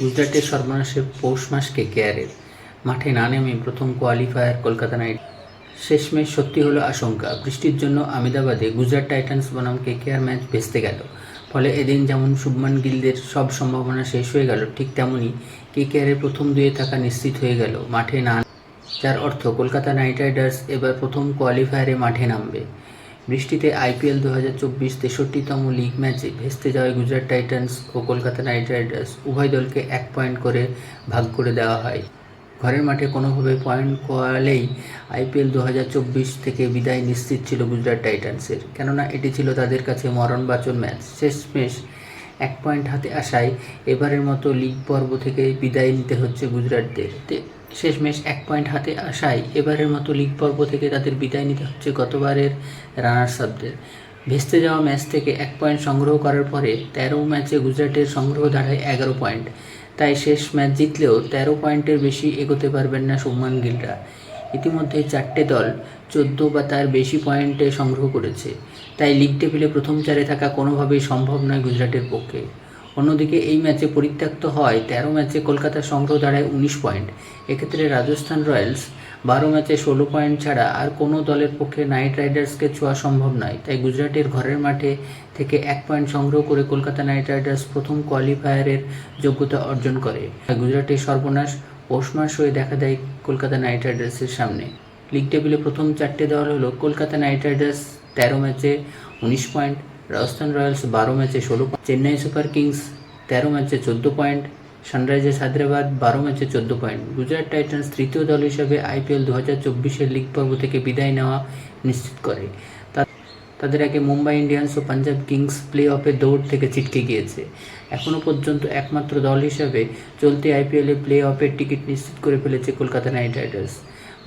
গুজরাটের সর্বনাশের পৌষ মাস কেকেআরের মাঠে না নেমে প্রথম কোয়ালিফায়ার কলকাতা নাইট। শেষমেশ সত্যি হলো আশঙ্কা, বৃষ্টির জন্য আহমেদাবাদে গুজরাট টাইটান্স বনাম কেকেআর ম্যাচ ভেস্তে গেল। ফলে এদিন যেমন শুভমান গিলদের সব সম্ভাবনা শেষ হয়ে গেল, ঠিক তেমনই কেকেআরের প্রথম দুয়ে থাকা নিশ্চিত হয়ে গেল মাঠে না, যার অর্থ কলকাতা নাইট রাইডার্স এবার প্রথম কোয়ালিফায়ারে মাঠে নামবে। বৃষ্টিতে আইপিএল 2024 63তম লিগ ম্যাচে ভেস্তে যাওয়ায় গুজরাট টাইটান্স ও কলকাতা নাইট রাইডার্স উভয় দলকে 1 পয়েন্ট করে ভাগ করে দেওয়া হয়। ঘরের মাঠে কোনোভাবে পয়েন্ট কোয়ালেই আইপিএল 2024 থেকে বিদায় নিশ্চিত ছিল গুজরাট টাইটান্সের, কেননা এটি ছিল তাদের কাছে মরণবাচন ম্যাচ। শেষমেশ 1 পয়েন্ট হাতে আসায় এবারের মতো লিগ পর্ব থেকে বিদায় নিতে হচ্ছে গুজরাটদের। শেষমেশ 1 পয়েন্ট হাতে আসায় এবারের মতো লিগ পর্ব থেকে তাদের বিদায় নিতে হচ্ছে গতবারের রানার্স আপদের। ভেস্তে যাওয়া ম্যাচ থেকে 1 পয়েন্ট সংগ্রহ করার পরে 13 ম্যাচে গুজরাটের সংগ্রহ দাঁড়ায় 11 পয়েন্ট। তাই শেষ ম্যাচ জিতলেও 13 পয়েন্টের বেশি এগোতে পারবেন না শুভমান গিলরা। ইতিমধ্যে 4টে দল 14 বা তার বেশি পয়েন্টে সংগ্রহ করেছে, তাই লিগ টেবিলে প্রথম 4-এ থাকা কোনোভাবেই সম্ভব নয় গুজরাটের পক্ষে। অন্যদিকে এই ম্যাচে পরিত্যক্ত হয় 13 ম্যাচে কলকাতার সংগ্রহ দাঁড়ায় 19 পয়েন্ট। এক্ষেত্রে রাজস্থান রয়্যালস 12 ম্যাচে 16 পয়েন্ট ছাড়া আর কোনো দলের পক্ষে নাইট রাইডার্সকে ছোঁয়া সম্ভব নয়। তাই গুজরাটের ঘরের মাঠে থেকে 1 পয়েন্ট সংগ্রহ করে কলকাতা নাইট রাইডার্স প্রথম কোয়ালিফায়ারের যোগ্যতা অর্জন করে। গুজরাটের সর্বনাশ পৌষ মাস হয়ে দেখা দেয় কলকাতা নাইট রাইডার্সের সামনে। লিগ টেবিলে প্রথম 4টে দল হলো কলকাতা নাইট রাইডার্স 13 ম্যাচে 19 পয়েন্ট, রাজস্থান রয়্যালস 12 ম্যাচে 16 পয়েন্ট, চেন্নাই সুপার কিংস 13 ম্যাচে 14 পয়েন্ট, সানরাইজার্স হায়দ্রাবাদ 12 ম্যাচে 14 পয়েন্ট। গুজরাট টাইটান্স তৃতীয় দল হিসেবে আইপিএল 2024-এর লিগ পর্ব থেকে বিদায় নেওয়া নিশ্চিত করে। তাদের আগে মুম্বাই ইন্ডিয়ান্স ও পাঞ্জাব কিংস প্লে অফের দৌড় থেকে ছিটকে গিয়েছে। এখনও পর্যন্ত একমাত্র দল হিসেবে চলতি আইপিএলে প্লে অফের টিকিট নিশ্চিত করে ফেলেছে কলকাতা নাইট রাইডার্স।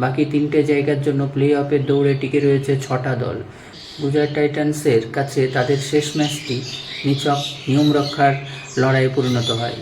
বাকি 3টে জায়গার জন্য প্লে অফের দৌড়ে টিকে রয়েছে 6টা দল। গুজরাট টাইটান্সের কাছে তাদের শেষ ম্যাচটি নিছক নিয়ম রক্ষার লড়াইয়ে পরিণত হয়।